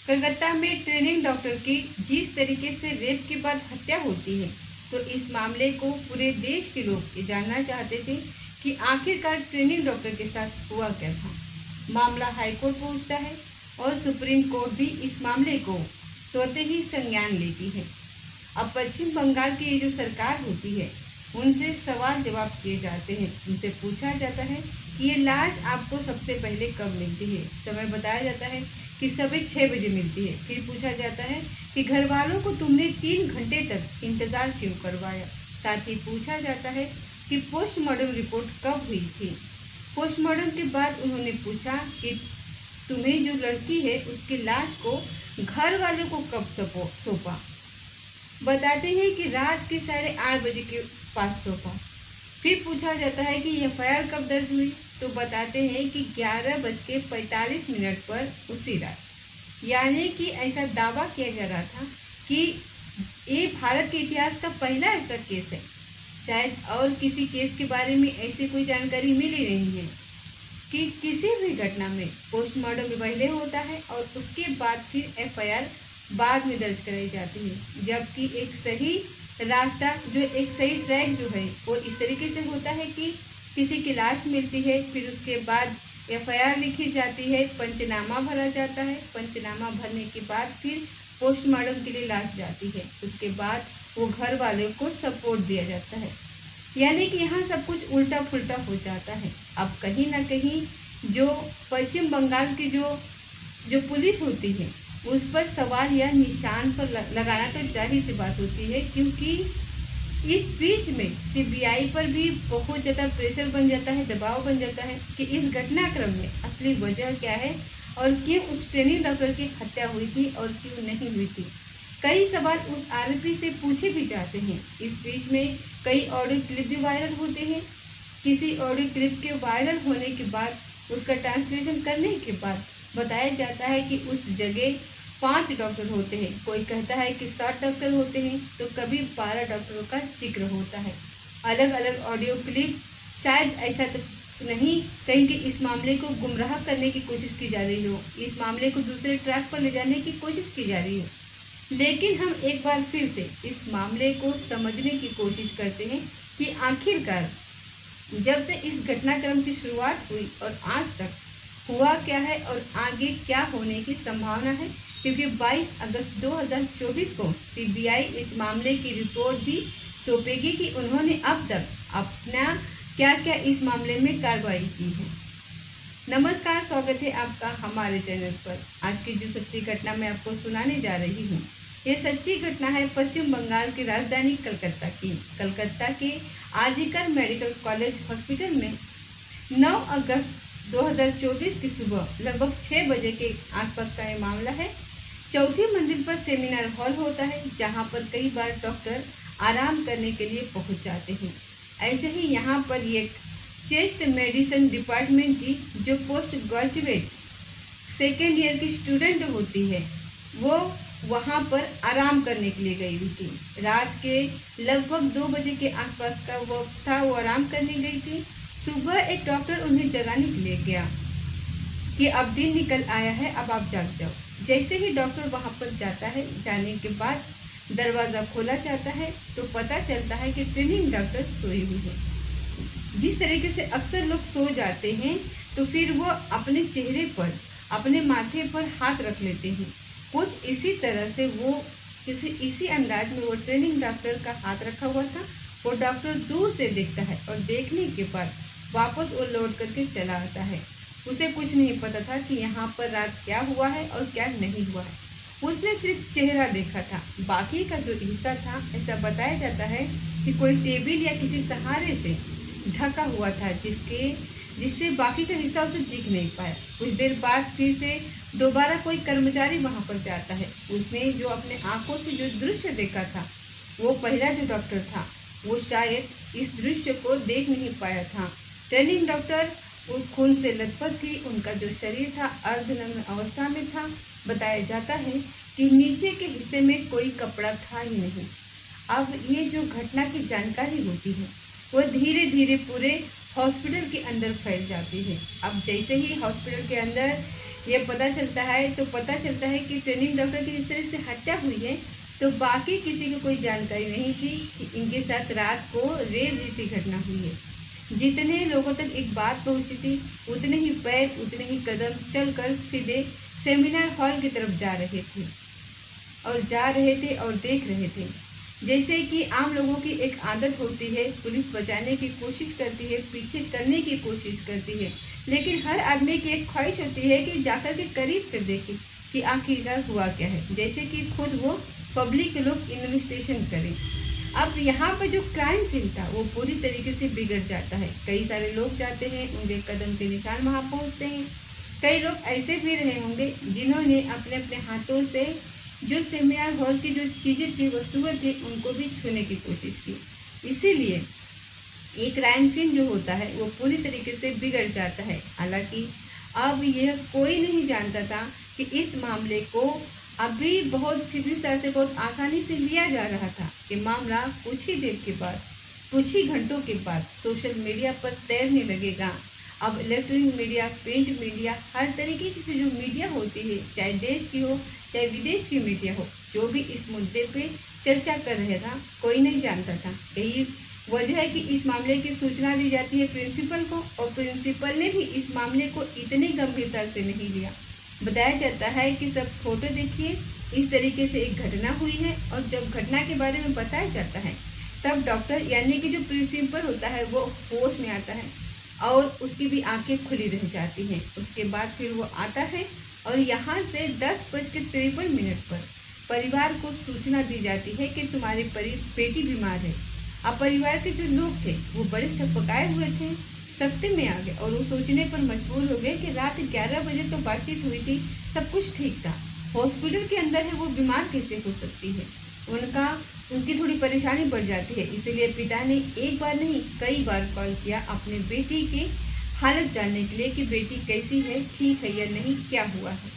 कलकत्ता में training doctor की जिस तरीके से रेप के बाद हत्या होती है, तो इस मामले को पूरे देश के लोग ये जानना चाहते थे कि आखिरकार ट्रेनिंग डॉक्टर के साथ हुआ क्या था। मामला हाईकोर्ट पहुंचता है और सुप्रीम कोर्ट भी इस मामले को स्वतः ही संज्ञान लेती है। अब पश्चिम बंगाल की ये जो सरकार होती है, उनसे सवाल जवाब किए जाते हैं। उनसे पूछा जाता है कि ये लाश आपको सबसे पहले कब मिलती है। समय बताया जाता है कि सुबह 6 बजे मिलती है। फिर पूछा जाता है कि घर वालों को तुमने 3 घंटे तक इंतज़ार क्यों करवाया। साथ ही पूछा जाता है कि पोस्टमार्टम रिपोर्ट कब हुई थी। पोस्टमार्टम के बाद उन्होंने पूछा कि तुम्हें जो लड़की है उसकी लाश को घर वालों को कब सौंपा। बताते हैं कि रात के 8:30 बजे के पास सौंपा। फिर पूछा जाता है कि एफआईआर कब दर्ज हुई, तो बताते हैं कि 11:45 पर उसी रात। यानी कि ऐसा दावा किया जा रहा था कि ये भारत के इतिहास का पहला ऐसा केस है। शायद और किसी केस के बारे में ऐसी कोई जानकारी मिल ही नहीं है कि किसी भी घटना में पोस्टमार्टम पहले होता है और उसके बाद फिर एफआईआर बाद में दर्ज कराई जाती है। जबकि एक सही रास्ता, जो एक सही ट्रैक जो है, वो इस तरीके से होता है कि किसी की लाश मिलती है, फिर उसके बाद एफआईआर लिखी जाती है, पंचनामा भरा जाता है। पंचनामा भरने के बाद फिर पोस्टमार्टम के लिए लाश जाती है। उसके बाद वो घर वालों को सपोर्ट दिया जाता है। यानी कि यहाँ सब कुछ उल्टा फुल्टा हो जाता है। अब कहीं ना कहीं जो पश्चिम बंगाल की जो पुलिस होती है, उस पर सवाल या निशान पर लगाना तो जाहिर सी बात होती है, क्योंकि इस बीच में सीबीआई पर भी बहुत ज़्यादा प्रेशर बन जाता है, दबाव बन जाता है कि इस घटनाक्रम में असली वजह क्या है और क्यों उस ट्रेनिंग डॉक्टर की हत्या हुई थी और क्यों नहीं हुई थी। कई सवाल उस आरोपी से पूछे भी जाते हैं। इस बीच में कई ऑडियो क्लिप भी वायरल होते हैं। किसी ऑडियो क्लिप के वायरल होने के बाद उसका ट्रांसलेशन करने के बाद बताया जाता है कि उस जगह 5 डॉक्टर होते हैं। कोई कहता है कि 7 डॉक्टर होते हैं, तो कभी 12 डॉक्टरों का जिक्र होता है। अलग अलग ऑडियो क्लिप, शायद ऐसा तो नहीं कहीं कि इस मामले को गुमराह करने की कोशिश की जा रही हो, इस मामले को दूसरे ट्रैक पर ले जाने की कोशिश की जा रही हो। लेकिन हम एक बार फिर से इस मामले को समझने की कोशिश करते हैं कि आखिरकार जब से इस घटनाक्रम की शुरुआत हुई और आज तक हुआ क्या है और आगे क्या होने की संभावना है। क्योंकि 22 अगस्त 2024 को सीबीआई इस मामले की रिपोर्ट भी सौंपेगी कि उन्होंने अब तक अपना क्या क्या इस मामले में कार्रवाई की है। नमस्कार, स्वागत है आपका हमारे चैनल पर। आज की जो सच्ची घटना मैं आपको सुनाने जा रही हूँ, ये सच्ची घटना है पश्चिम बंगाल की राजधानी कलकत्ता की। कलकत्ता के आरजीकर मेडिकल कॉलेज हॉस्पिटल में 9 अगस्त 2024 की सुबह लगभग 6 बजे के आसपास का ये मामला है। चौथी मंजिल पर सेमिनार हॉल होता है, जहाँ पर कई बार डॉक्टर आराम करने के लिए पहुँच जाते हैं। ऐसे ही यहाँ पर एक चेस्ट मेडिसिन डिपार्टमेंट की जो पोस्ट ग्रेजुएट सेकेंड ईयर की स्टूडेंट होती है, वो वहाँ पर आराम करने के लिए गई हुई थी। रात के लगभग 2 बजे के आसपास का वक्त था, वो आराम करने गई थी। सुबह एक डॉक्टर उन्हें जगाने के लिए गया कि अब दिन निकल आया है, अब आप जाग जाओ। जैसे ही डॉक्टर वहाँ पर जाता है, जाने के बाद दरवाज़ा खोला जाता है तो पता चलता है कि ट्रेनिंग डॉक्टर सोई हुई है। जिस तरीके से अक्सर लोग सो जाते हैं तो फिर वो अपने चेहरे पर, अपने माथे पर हाथ रख लेते हैं। कुछ इसी तरह से वो इसी अंदाज में वो ट्रेनिंग डॉक्टर का हाथ रखा हुआ था। वो डॉक्टर दूर से देखता है और देखने के बाद वापस वो लौट करके चला आता है। उसे कुछ नहीं पता था कि यहाँ पर रात क्या हुआ है और क्या नहीं हुआ है। उसने सिर्फ चेहरा देखा था। बाकी का जो हिस्सा था, ऐसा बताया जाता है कि कोई टेबल या किसी सहारे से ढका हुआ था, जिससे बाकी का हिस्सा उसे दिख नहीं पाया। कुछ देर बाद फिर से दोबारा कोई कर्मचारी वहां पर जाता है। उसने जो अपने आंखों से जो दृश्य देखा था, वो पहला जो डॉक्टर था, वो शायद इस दृश्य को देख नहीं पाया था। ट्रेनिंग डॉक्टर वो खून से लथपथ थी, उनका जो शरीर था अर्धनग्न अवस्था में था। बताया जाता है कि नीचे के हिस्से में कोई कपड़ा था ही नहीं। अब ये जो घटना की जानकारी होती है, वो धीरे धीरे पूरे हॉस्पिटल के अंदर फैल जाती है। अब जैसे ही हॉस्पिटल के अंदर ये पता चलता है कि ट्रेनिंग डॉक्टर की जिस तरह से हत्या हुई है, तो बाकी किसी को कोई जानकारी नहीं थी कि इनके साथ रात को रेप जैसी घटना हुई है। जितने लोगों तक एक बात पहुंची थी, उतने ही पैर, उतने ही कदम चलकर सीधे सेमिनार हॉल की तरफ जा रहे थे और देख रहे थे। जैसे कि आम लोगों की एक आदत होती है, पुलिस बचाने की कोशिश करती है, पीछे करने की कोशिश करती है, लेकिन हर आदमी की एक ख्वाहिश होती है कि जाकर के करीब से देखे कि आखिरकार हुआ क्या है, जैसे कि खुद वो पब्लिक के लोग इन्वेस्टिगेशन करें। अब यहाँ पर जो क्राइम सीन था वो पूरी तरीके से बिगड़ जाता है। कई सारे लोग जाते हैं, उनके कदम के निशान वहाँ पहुँचते हैं। कई लोग ऐसे भी रहे होंगे जिन्होंने अपने अपने हाथों से जो सेमिनार हॉल की जो चीज़ें थी, वस्तुएं थी, उनको भी छूने की कोशिश की। इसीलिए ये क्राइम सीन जो होता है वो पूरी तरीके से बिगड़ जाता है। हालांकि अब यह कोई नहीं जानता था कि इस मामले को अभी बहुत सीधी तरह से, बहुत आसानी से लिया जा रहा था कि मामला कुछ ही देर के बाद, कुछ ही घंटों के बाद सोशल मीडिया पर तैरने लगेगा। अब इलेक्ट्रॉनिक मीडिया, प्रिंट मीडिया, हर तरीके की जो मीडिया होती है, चाहे देश की हो चाहे विदेश की मीडिया हो, जो भी इस मुद्दे पे चर्चा कर रहा था, कोई नहीं जानता था। यही वजह है कि इस मामले की सूचना दी जाती है प्रिंसिपल को, और प्रिंसिपल ने भी इस मामले को इतनी गंभीरता से नहीं लिया। बताया जाता है कि सब फोटो देखिए, इस तरीके से एक घटना हुई है, और जब घटना के बारे में बताया जाता है तब डॉक्टर यानी कि जो प्रिंसिपल होता है वो होश में आता है और उसकी भी आंखें खुली रह जाती हैं। उसके बाद फिर वो आता है और यहाँ से 10:53 पर परिवार को सूचना दी जाती है कि तुम्हारी बेटी बीमार है। अब परिवार के जो लोग थे वो बड़े सपकाए हुए थे, सख्ते में आ गए और वो सोचने पर मजबूर हो गए कि रात 11 बजे तो बातचीत हुई थी, सब कुछ ठीक था, हॉस्पिटल के अंदर है, वो बीमार कैसे हो सकती है। उनकी थोड़ी परेशानी बढ़ जाती है। इसीलिए पिता ने एक बार नहीं कई बार कॉल किया अपने बेटी की हालत जानने के लिए कि बेटी कैसी है, ठीक है या नहीं, क्या हुआ है।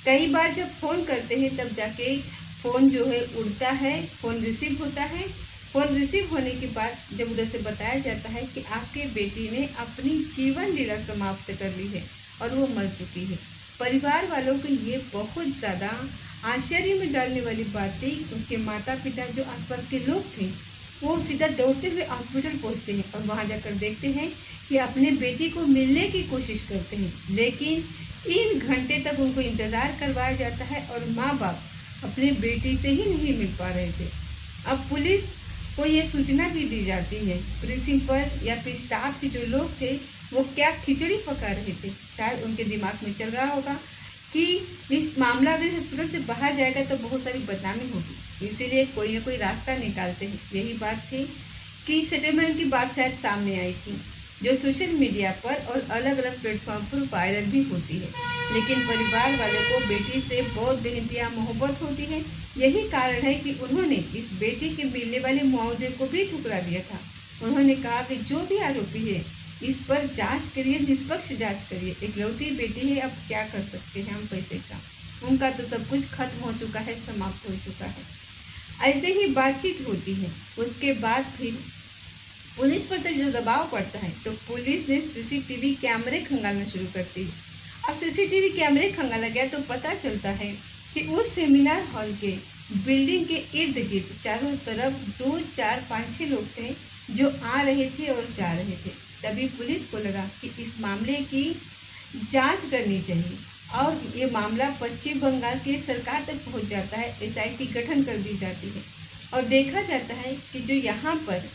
कई बार जब फ़ोन करते हैं तब जाके फ़ोन जो है उड़ता है, फ़ोन रिसीव होता है। फ़ोन रिसीव होने के बाद जब उधर से बताया जाता है कि आपके बेटी ने अपनी जीवन लीला समाप्त कर ली है और वो मर चुकी है। परिवार वालों को ये बहुत ज़्यादा आश्चर्य में डालने वाली बात थी। उसके माता पिता जो आसपास के लोग थे वो सीधा दौड़ते हुए हॉस्पिटल पहुंचते हैं और वहां जाकर देखते हैं कि अपने बेटी को मिलने की कोशिश करते हैं, लेकिन 3 घंटे तक उनको इंतज़ार करवाया जाता है और माँ बाप अपने बेटी से ही नहीं मिल पा रहे थे। अब पुलिस को ये सूचना भी दी जाती है। प्रिंसिपल या फिर स्टाफ के जो लोग थे वो क्या खिचड़ी पका रहे थे, शायद उनके दिमाग में चल रहा होगा कि इस मामला अगर हॉस्पिटल से बाहर जाएगा तो बहुत सारी बदनामी होगी, इसीलिए कोई ना कोई रास्ता निकालते हैं। यही बात थी कि सेटलमेंट की बात शायद सामने आई थी, जो सोशल मीडिया पर और अलग अलग प्लेटफॉर्म पर वायरल भी होती है। लेकिन परिवार वालों को बेटी से बहुत बेहतरीन मोहब्बत होती है। यही कारण है कि उन्होंने इस बेटी के मिलने वाले मुआवजे को भी ठुकरा दिया था। उन्होंने कहा कि जो भी आरोपी है इस पर जांच करिए, निष्पक्ष जांच करिए, इकलौती बेटी है, अब क्या कर सकते हैं हम पैसे का, उनका तो सब कुछ खत्म हो चुका है, समाप्त हो चुका है। ऐसे ही बातचीत होती है। उसके बाद फिर पुलिस पर तो जो दबाव पड़ता है तो पुलिस ने सीसीटीवी कैमरे खंगालना शुरू करती है। अब सीसीटीवी कैमरे खंगाला गया तो पता चलता है कि उस सेमिनार हॉल के बिल्डिंग के इर्द गिर्द चारों तरफ 2, 4, 5, 6 लोग थे जो आ रहे थे और जा रहे थे। तभी पुलिस को लगा कि इस मामले की जांच करनी चाहिए और ये मामला पश्चिम बंगाल के सरकार तक पहुंच जाता है। एसआईटी गठन कर दी जाती है और देखा जाता है कि जो यहाँ पर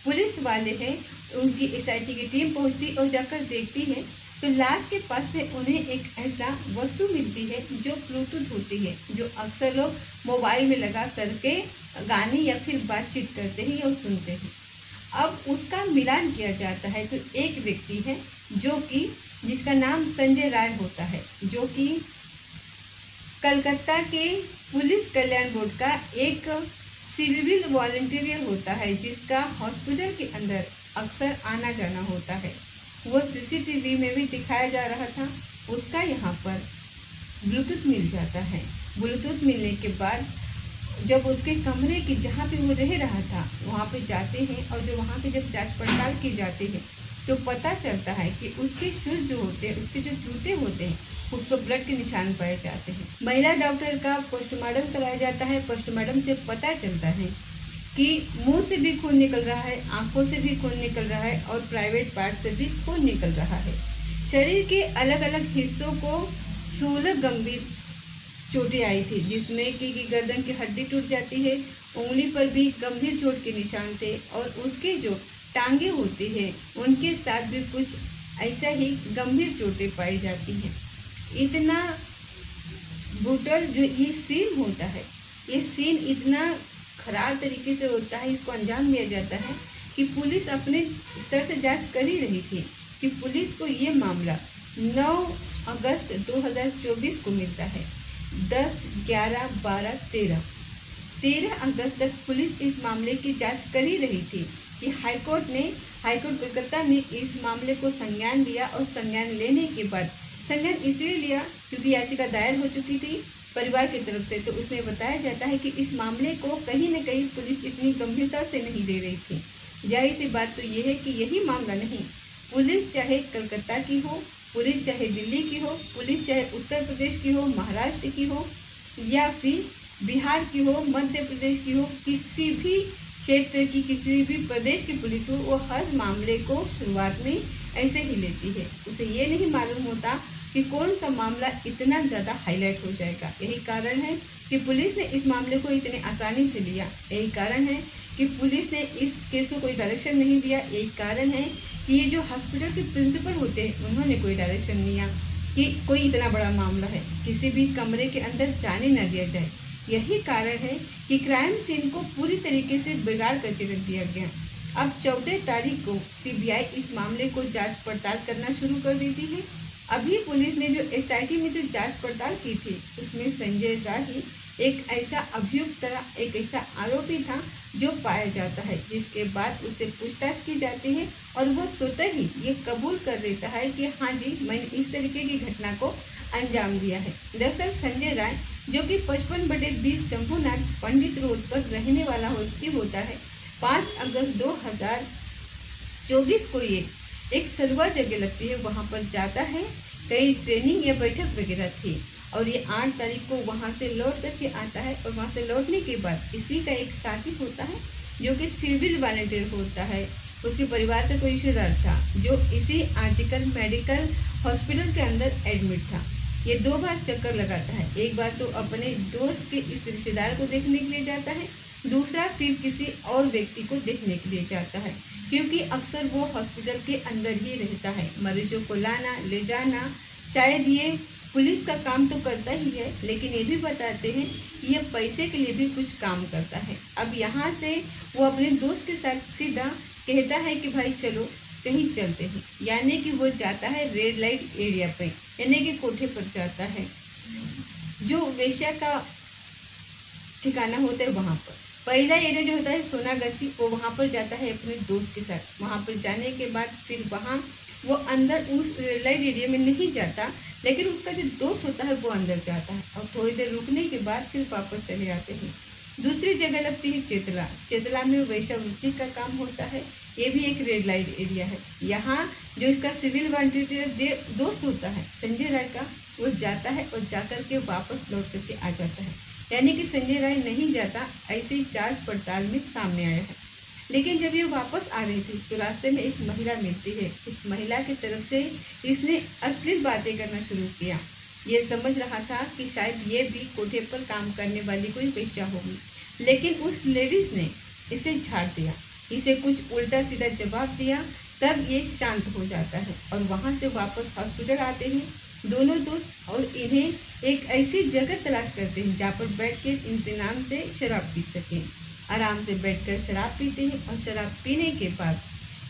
पुलिस वाले हैं उनकी एसआईटी की टीम पहुंचती और जाकर देखती है तो लाश के पास से उन्हें एक ऐसा वस्तु मिलती है जो ब्लूटूथ होती है, जो अक्सर लोग मोबाइल में लगा करके गाने या फिर बातचीत करते हैं या सुनते हैं। अब उसका मिलान किया जाता है तो एक व्यक्ति है जो कि जिसका नाम संजय राय होता है, जो कि कलकत्ता के पुलिस कल्याण बोर्ड का एक सिविल वॉलंटियर होता है, जिसका हॉस्पिटल के अंदर अक्सर आना जाना होता है। वो सीसीटीवी में भी दिखाया जा रहा था। उसका यहाँ पर ब्लूटूथ मिल जाता है। ब्लूटूथ मिलने के बाद जब उसके कमरे की जहाँ पे वो रह रहा था वहाँ पे जाते हैं और जो वहाँ पे जब जांच पड़ताल की जाती है तो पता चलता है कि उसके शूज जो होते हैं, उसके जो जूते होते हैं, उस पर ब्लड के निशान पाए जाते हैं। महिला डॉक्टर का पोस्टमार्टम कराया जाता है। पोस्टमार्टम से पता चलता है कि मुंह से भी खून निकल रहा है, आंखों से भी खून निकल रहा है और प्राइवेट पार्ट से भी खून निकल रहा है। शरीर के अलग अलग हिस्सों को 16 गंभीर चोटें आई थी, जिसमें कि गर्दन की हड्डी टूट जाती है, उंगली पर भी गंभीर चोट के निशान थे और उसके जो टांगे होती है उनके साथ भी कुछ ऐसा ही गंभीर चोटें पाई जाती हैं। इतना ब्रूटल जो ये सीन होता है, ये सीन इतना खराब तरीके से होता है, इसको अंजाम दिया जाता है कि पुलिस अपने स्तर से जांच कर ही रही थी कि पुलिस को ये मामला 9 अगस्त 2024 को मिलता है। 10, 11, 12, 13 अगस्त तक पुलिस इस मामले की जांच कर ही रही थी कि हाईकोर्ट कोलकाता ने इस मामले को संज्ञान लिया और संज्ञान लेने के बाद संज्ञान इसलिए लिया क्योंकि याचिका दायर हो चुकी थी परिवार की तरफ से, तो उसमें बताया जाता है कि इस मामले को कहीं न कहीं पुलिस इतनी गंभीरता से नहीं ले रही थी। जाहिर सी बात तो ये है कि यही मामला नहीं, पुलिस चाहे कलकत्ता की हो, पुलिस चाहे दिल्ली की हो, पुलिस चाहे उत्तर प्रदेश की हो, महाराष्ट्र की हो या फिर बिहार की हो, मध्य प्रदेश की हो, किसी भी क्षेत्र की किसी भी प्रदेश की पुलिस हो, वो हर मामले को शुरुआत में ऐसे ही लेती है। उसे ये नहीं मालूम होता कि कौन सा मामला इतना ज़्यादा हाईलाइट हो जाएगा। यही कारण है कि पुलिस ने इस मामले को इतने आसानी से लिया। यही कारण है कि पुलिस ने इस केस को कोई डायरेक्शन नहीं दिया। यही कारण है कि ये जो हॉस्पिटल के प्रिंसिपल होते हैं उन्होंने कोई डायरेक्शन लिया कि कोई इतना बड़ा मामला है, किसी भी कमरे के अंदर जाने न दिया जाए। यही कारण है कि क्राइम सीन को पूरी तरीके से बिगाड़ करके रख दिया गया। अब 14 तारीख को सीबीआई इस मामले को जांच पड़ताल करना शुरू कर देती है। अभी पुलिस ने जो एसआईटी में जो जांच पड़ताल की थी उसमें संजय राय ही एक ऐसा अभियुक्त था, एक ऐसा आरोपी था जो पाया जाता है, जिसके बाद उससे पूछताछ की जाती है और वो स्वतः ही ये कबूल कर लेता है कि हाँ जी, मैंने इस तरीके की घटना को अंजाम दिया है। दरअसल संजय राय जो कि 55/20 शंभुनाथ पंडित रोड पर रहने वाला होता है, 5 अगस्त 2024 को ये एक सलवा जगह लगती है, वहाँ पर जाता है। कई ट्रेनिंग या बैठक वगैरह थी और ये 8 तारीख को वहाँ से लौट करके आता है और वहाँ से लौटने के बाद इसी का एक साथी होता है जो कि सिविल वॉलंटियर होता है, उसके परिवार का कोई रिश्तेदार था जो इसी आर्टिकल मेडिकल हॉस्पिटल के अंदर एडमिट था। ये 2 बार चक्कर लगाता है, एक बार तो अपने दोस्त के इस रिश्तेदार को देखने के लिए जाता है, दूसरा फिर किसी और व्यक्ति को देखने के लिए जाता है, क्योंकि अक्सर वो हॉस्पिटल के अंदर ही रहता है। मरीजों को लाना ले जाना शायद ये पुलिस का काम तो करता ही है, लेकिन ये भी बताते हैं कि ये पैसे के लिए भी कुछ काम करता है। अब यहाँ से वो अपने दोस्त के साथ सीधा कहता है कि भाई चलो कहीं चलते हैं, यानी कि वो जाता है रेड लाइट एरिया पे, यानी कि कोठे पर जाता है जो वेश्या का ठिकाना होता है वहाँ पर। पहला एरिया जो होता है सोनागाछी, वो वहाँ पर जाता है अपने दोस्त के साथ। वहाँ पर जाने के बाद फिर वहाँ वो अंदर उस रेड लाइट एरिया में नहीं जाता, लेकिन उसका जो दोस्त होता है वो अंदर जाता है और थोड़ी देर रुकने के बाद फिर वापस चले आते हैं। दूसरी जगह लगती है चेतला। चेतला में वैश्यावृत्ति का काम होता है, ये भी एक रेड लाइट एरिया है। यहाँ जो इसका सिविल वॉलंटियर दोस्त होता है संजय राय का, वो जाता है और जाकर के वापस लौट करके आ जाता है, यानी कि संजय राय नहीं जाता, ऐसे ही जांच पड़ताल में सामने आया है। लेकिन जब ये वापस आ रही थी तो रास्ते में एक महिला मिलती है। उस महिला की तरफ से इसने अश्लील बातें करना शुरू किया। ये समझ रहा था कि शायद ये भी कोठे पर काम करने वाली कोई वेश्या होगी, लेकिन उस लेडीज़ ने इसे झाड़ दिया, इसे कुछ उल्टा सीधा जवाब दिया। तब ये शांत हो जाता है और वहाँ से वापस हॉस्पिटल आते हैं दोनों दोस्त और इन्हें एक ऐसी जगह तलाश करते हैं जहाँ पर बैठ के इत्मीनान से शराब पी सकें। आराम से बैठकर शराब पीते हैं और शराब पीने के बाद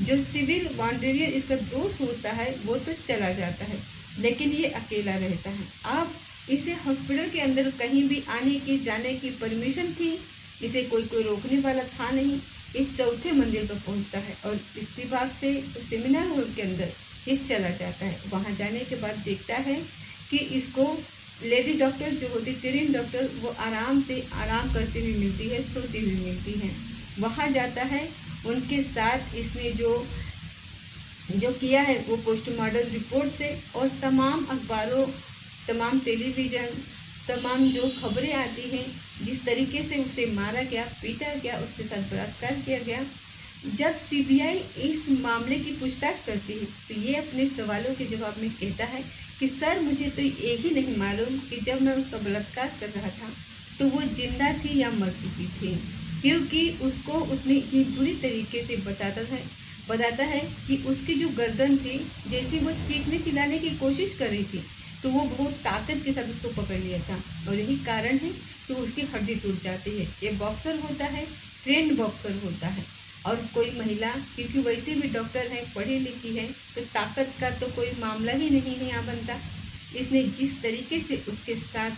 जो सिविल वॉलंटियर इसका दोस्त होता है वो तो चला जाता है, लेकिन ये अकेला रहता है। अब इसे हॉस्पिटल के अंदर कहीं भी आने की जाने की परमिशन थी, इसे कोई रोकने वाला था नहीं। ये 4थे मंजिल पर पहुंचता है और इत्तेफाक से उस सेमिनार हॉल के अंदर ये चला जाता है। वहां जाने के बाद देखता है कि इसको लेडी डॉक्टर जो होती ट्रेनिंग डॉक्टर वो आराम करती हुई मिलती है, सोती हुई मिलती है। वहां जाता है, उनके साथ इसने जो जो किया है वो पोस्टमार्टम रिपोर्ट से और तमाम अखबारों, तमाम टेलीविज़न, तमाम जो खबरें आती हैं, जिस तरीके से उसे मारा गया, पीटा गया, उसके साथ बलात्कार किया गया। जब सीबीआई इस मामले की पूछताछ करती है तो ये अपने सवालों के जवाब में कहता है कि सर, मुझे तो ये ही नहीं मालूम कि जब मैं उसका बलात्कार कर रहा था तो वो जिंदा थी या मर चुकी थी, क्योंकि उसको उतनी इतनी बुरी तरीके से बताता है कि उसकी जो गर्दन थी, जैसे वो चीखने चिल्लाने की कोशिश कर रही थी तो वो बहुत ताकत के साथ उसको पकड़ लिया था और यही कारण है कि उसकी हड्डी टूट जाती है। ये बॉक्सर होता है, ट्रेंड बॉक्सर होता है। और कोई महिला, क्योंकि वैसे भी डॉक्टर है, पढ़ी लिखी है, तो ताकत का तो कोई मामला ही नहीं है यहाँ बनता। इसने जिस तरीके से उसके साथ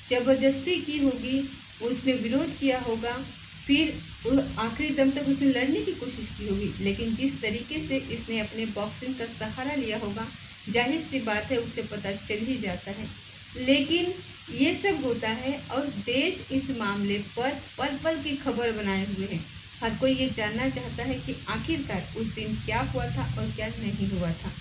जबरदस्ती की होगी, उसने विरोध किया होगा, फिर वो आखिरी दम तक उसने लड़ने की कोशिश की होगी, लेकिन जिस तरीके से इसने अपने बॉक्सिंग का सहारा लिया होगा, जाहिर सी बात है उसे पता चल ही जाता है। लेकिन ये सब होता है और देश इस मामले पर पल पल की खबर बनाए हुए है। हर कोई ये जानना चाहता है कि आखिरकार उस दिन क्या हुआ था और क्या नहीं हुआ था।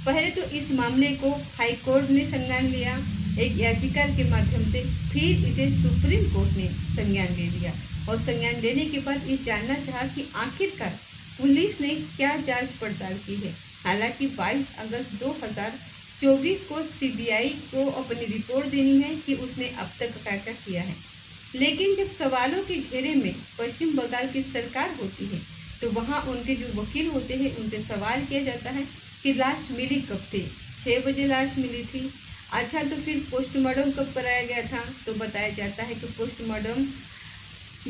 पहले तो इस मामले को हाई कोर्ट ने संज्ञान लिया एक याचिका के माध्यम से, फिर इसे सुप्रीम कोर्ट ने संज्ञान ले लिया और संज्ञान लेने के बाद ये जानना चाहा कि आखिरकार पुलिस ने क्या जांच पड़ताल की है। हालांकि 22 अगस्त 2024 को सीबीआई को अपनी रिपोर्ट देनी है कि उसने अब तक क्या क्या किया है, लेकिन जब सवालों के घेरे में पश्चिम बंगाल की सरकार होती है तो वहाँ उनके जो वकील होते हैं उनसे सवाल किया जाता है कि लाश मिली कब थी। 6 बजे लाश मिली थी। अच्छा, तो फिर पोस्टमार्टम कब कराया गया था? तो बताया जाता है कि पोस्टमार्टम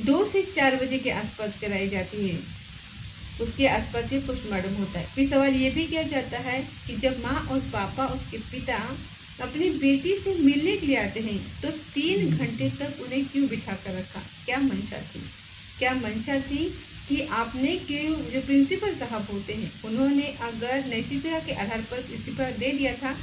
2 से 4 बजे के आसपास कराई जाती है, उसके आसपास ही पोस्टमार्टम होता है। फिर सवाल ये भी किया जाता है कि जब माँ और पापा, उसके पिता अपनी बेटी से मिलने के लिए आते हैं तो 3 घंटे तक उन्हें क्यों बिठा कर रखा? क्या मंशा थी? क्या मंशा थी कि आपने क्यों, जो प्रिंसिपल साहब होते हैं उन्होंने अगर नैतिकता के आधार पर इस्तीफा दे दिया था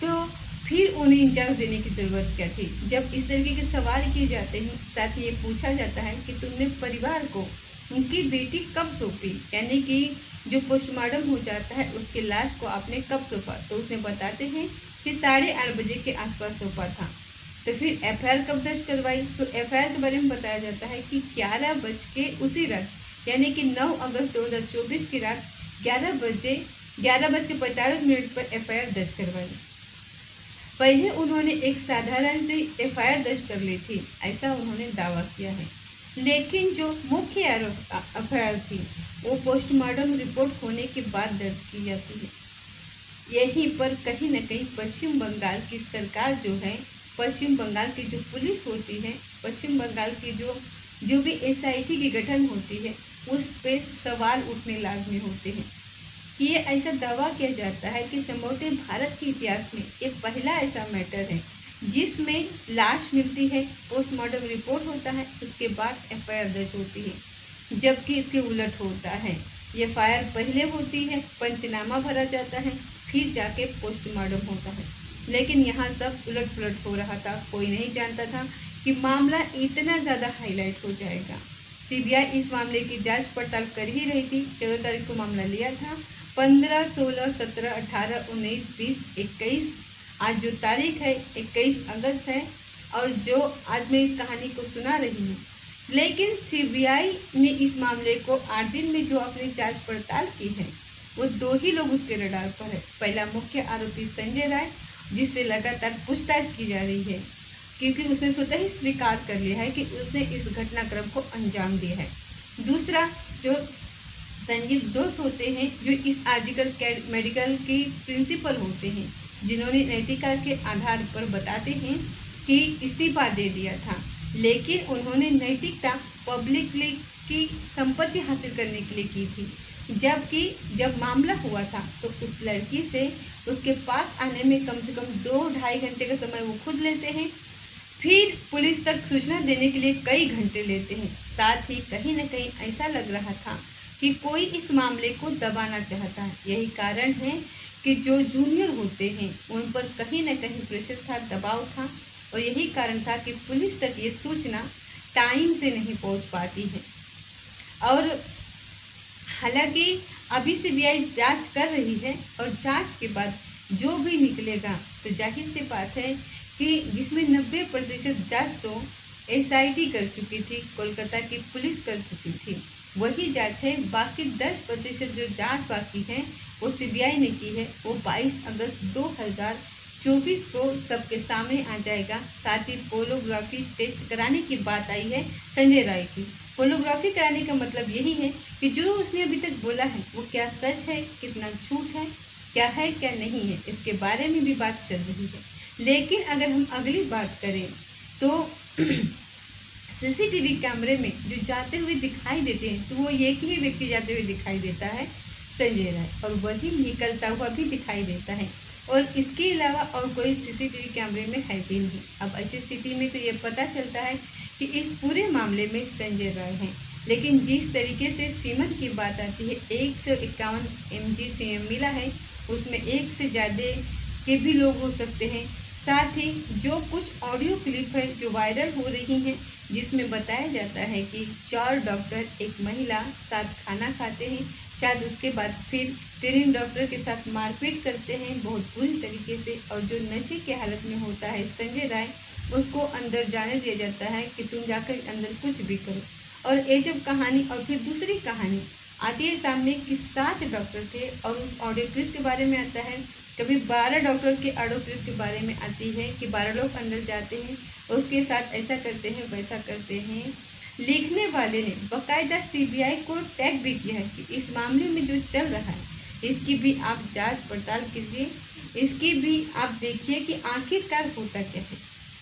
तो फिर उन्हें इंचार्ज देने की ज़रूरत क्या थी? जब इस तरीके के सवाल किए जाते हैं, साथ ही ये पूछा जाता है कि तुमने परिवार को उनकी बेटी कब सौंपी, यानी कि जो पोस्टमार्टम हो जाता है उसके लाश को आपने कब सौंपा? तो उसने बताते हैं कि 8:30 बजे के आसपास सौंपा था। तो फिर एफआईआर कब दर्ज करवाई? तो एफआईआर के बारे में बताया जाता है कि 11 बज के उसी रात, यानी कि 9 अगस्त 2024 की रात 11:45 पर एफआईआर दर्ज करवाई। पहले उन्होंने एक साधारण सी एफआईआर दर्ज कर ली थी, ऐसा उन्होंने दावा किया है, लेकिन जो मुख्य एफआईआर थी वो पोस्टमार्टम रिपोर्ट होने के बाद दर्ज की जाती है। यहीं पर कहीं न कहीं पश्चिम बंगाल की सरकार जो है, पश्चिम बंगाल की जो पुलिस होती है, पश्चिम बंगाल की जो भी एसआईटी की गठन होती है, उस पे सवाल उठने लाजमी होते हैं कि ये ऐसा दावा किया जाता है कि संभवतः भारत के इतिहास में एक पहला ऐसा मैटर है जिसमें लाश मिलती है, पोस्टमार्टम रिपोर्ट होता है, उसके बाद एफआईआर दर्ज होती है, जबकि इसके उलट होता है। एफआईआर पहले होती है, पंचनामा भरा जाता है, फिर जाके पोस्टमार्टम होता है, लेकिन यहाँ सब उलट पुलट हो रहा था। कोई नहीं जानता था कि मामला इतना ज़्यादा हाईलाइट हो जाएगा। सीबीआई इस मामले की जांच पड़ताल कर ही रही थी। 14 तारीख को मामला लिया था, 15, 16, 17, 18, 19, 20, 21, आज जो तारीख है 21 अगस्त है और जो आज मैं इस कहानी को सुना रही हूँ। लेकिन सीबीआई ने इस मामले को 8 दिन में जो अपनी जांच पड़ताल की है, वो 2 ही लोग उसके रडार पर है। पहला मुख्य आरोपी संजय राय, जिससे लगातार पूछताछ की जा रही है, क्योंकि उसने स्वतः ही स्वीकार कर लिया है कि उसने इस घटनाक्रम को अंजाम दिया है। दूसरा जो संजीव दोष होते हैं, जो इस आर्जिकल मेडिकल के प्रिंसिपल होते हैं, जिन्होंने नैतिकता के आधार पर बताते हैं कि इस्तीफा दे दिया था, लेकिन उन्होंने नैतिकता पब्लिकली की संपत्ति हासिल करने के लिए की थी। जबकि जब मामला हुआ था तो उस लड़की से उसके पास आने में कम से कम 2-2.5 घंटे का समय वो खुद लेते हैं, फिर पुलिस तक सूचना देने के लिए कई घंटे लेते हैं। साथ ही कहीं न कहीं ऐसा लग रहा था कि कोई इस मामले को दबाना चाहता है। यही कारण है कि जो जूनियर होते हैं उन पर कहीं न कहीं प्रेशर था, दबाव था, और यही कारण था कि पुलिस तक ये सूचना टाइम से नहीं पहुंच पाती है। और हालांकि अभी सीबीआई जांच कर रही है और जांच के बाद जो भी निकलेगा तो जाहिर सी बात है कि जिसमें 90% जांच तो एसआईटी कर चुकी थी, कोलकाता की पुलिस कर चुकी थी, वही जांच है। बाकी 10% जो जांच बाकी है वो सीबीआई ने की है। वो 22 अगस्त 2024 को सबके सामने आ जाएगा। साथ ही पोलोग्राफी टेस्ट कराने की बात आई है संजय राय की। पोलोग्राफी कराने का मतलब यही है कि जो उसने अभी तक बोला है वो क्या सच है, कितना झूठ है क्या नहीं है, इसके बारे में भी बात चल रही है। लेकिन अगर हम अगली बात करें तो सीसीटीवी कैमरे में जो जाते हुए दिखाई देते हैं तो वो एक ही व्यक्ति जाते हुए दिखाई देता है, संजय राय, और वही निकलता हुआ भी दिखाई देता है। और इसके अलावा और कोई सीसीटीवी कैमरे में है भी नहीं। अब ऐसी स्थिति में तो ये पता चलता है कि इस पूरे मामले में संजय राय हैं। लेकिन जिस तरीके से सीमन की बात आती है, 151 mg सीएम मिला है, उसमें एक से ज़्यादा के भी लोग हो सकते हैं। साथ ही जो कुछ ऑडियो क्लिप है जो वायरल हो रही हैं, जिसमें बताया जाता है कि 4 डॉक्टर एक महिला साथ खाना खाते हैं, शायद उसके बाद फिर ट्रेनिंग डॉक्टर के साथ मारपीट करते हैं बहुत बुरी तरीके से, और जो नशे की हालत में होता है संजय राय, उसको अंदर जाने दिया जाता है कि तुम जाकर अंदर कुछ भी करो। और ये जब कहानी और फिर दूसरी कहानी आती है सामने कि 7 डॉक्टर थे और उस ऑडियो क्लिप के बारे में आता है। कभी 12 डॉक्टर के ऑडियो क्लिप के बारे में आती है कि 12 लोग अंदर जाते हैं और उसके साथ ऐसा करते हैं वैसा करते हैं। लिखने वाले ने बाकायदा सीबीआई को टैग भी किया है कि इस मामले में जो चल रहा है इसकी भी आप जांच पड़ताल कीजिए, इसकी भी आप देखिए कि आखिरकार होता क्या है।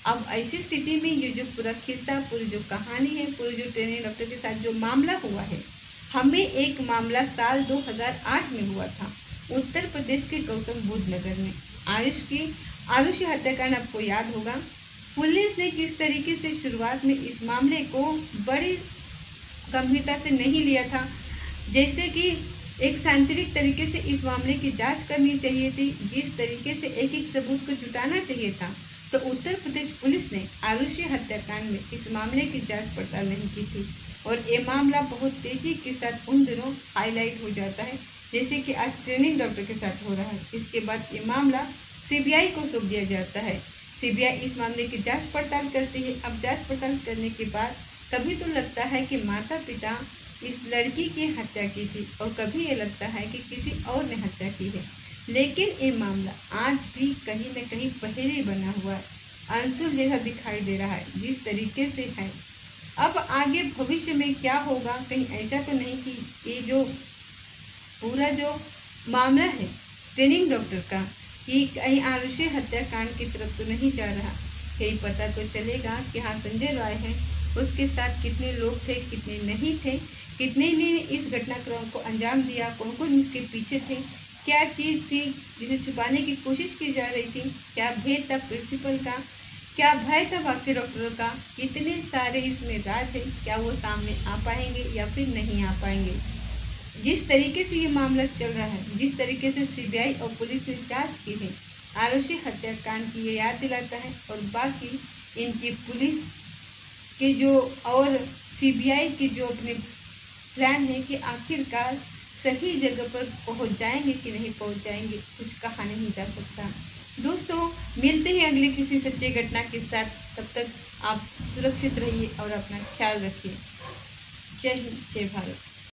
अब ऐसी स्थिति में ये जो पूरा किस्सा, पूरी जो कहानी है, पूरी जो ट्रेनिंग डॉक्टर के साथ जो मामला हुआ है, हमें एक मामला साल 2008 में हुआ था उत्तर प्रदेश के गौतम बुद्ध नगर में। आरुषि हत्याकांड आपको याद होगा। पुलिस ने किस तरीके से शुरुआत में इस मामले को बड़ी गंभीरता से नहीं लिया था, जैसे कि एक साइंटिफिक तरीके से इस मामले की जांच करनी चाहिए थी, जिस तरीके से एक एक सबूत को जुटाना चाहिए था। तो उत्तर प्रदेश पुलिस ने आरुषि हत्याकांड में इस मामले की जांच पड़ताल नहीं की थी और ये मामला बहुत तेजी के साथ उन दिनों हाईलाइट हो जाता है, जैसे कि आज ट्रेनिंग डॉक्टर के साथ हो रहा है। इसके बाद ये मामला सीबीआई को सौंप दिया जाता है। सीबीआई इस मामले की जांच पड़ताल करती है। अब जांच पड़ताल करने के बाद कभी तो लगता है कि माता पिता इस लड़की की हत्या की थी और कभी ये लगता है कि किसी और ने हत्या की है। लेकिन ये मामला आज भी कहीं न कहीं पहेली बना हुआ है, अंशुल जैसा दिखाई दे रहा है जिस तरीके से है। अब आगे भविष्य में क्या होगा, कहीं ऐसा तो नहीं कि ये जो पूरा जो मामला है ट्रेनिंग डॉक्टर का, कि कहीं आरुषि हत्याकांड की तरफ तो नहीं जा रहा। कहीं पता तो चलेगा कि हाँ संजय राय है, उसके साथ कितने लोग थे, कितने नहीं थे, कितने ने इस घटनाक्रम को अंजाम दिया, कौन कौन इसके पीछे थे, क्या चीज़ थी जिसे छुपाने की कोशिश की जा रही थी, क्या भेद था प्रिंसिपल का, क्या भय था बाकी डॉक्टरों का, कितने सारे इसमें राज है, क्या वो सामने आ पाएंगे या फिर नहीं आ पाएंगे। जिस तरीके से ये मामला चल रहा है, जिस तरीके से सीबीआई और पुलिस ने जांच की है, आरुषि हत्याकांड की ये याद दिलाता है। और बाकी इनकी पुलिस के जो और सीबीआई के जो अपने प्लान है कि आखिरकार सही जगह पर पहुंच जाएंगे कि नहीं पहुंच जाएंगे, कुछ कहा नहीं जा सकता। दोस्तों, मिलते हैं अगले किसी सच्चे घटना के साथ। तब तक आप सुरक्षित रहिए और अपना ख्याल रखिए। जय हिंद, जय भारत।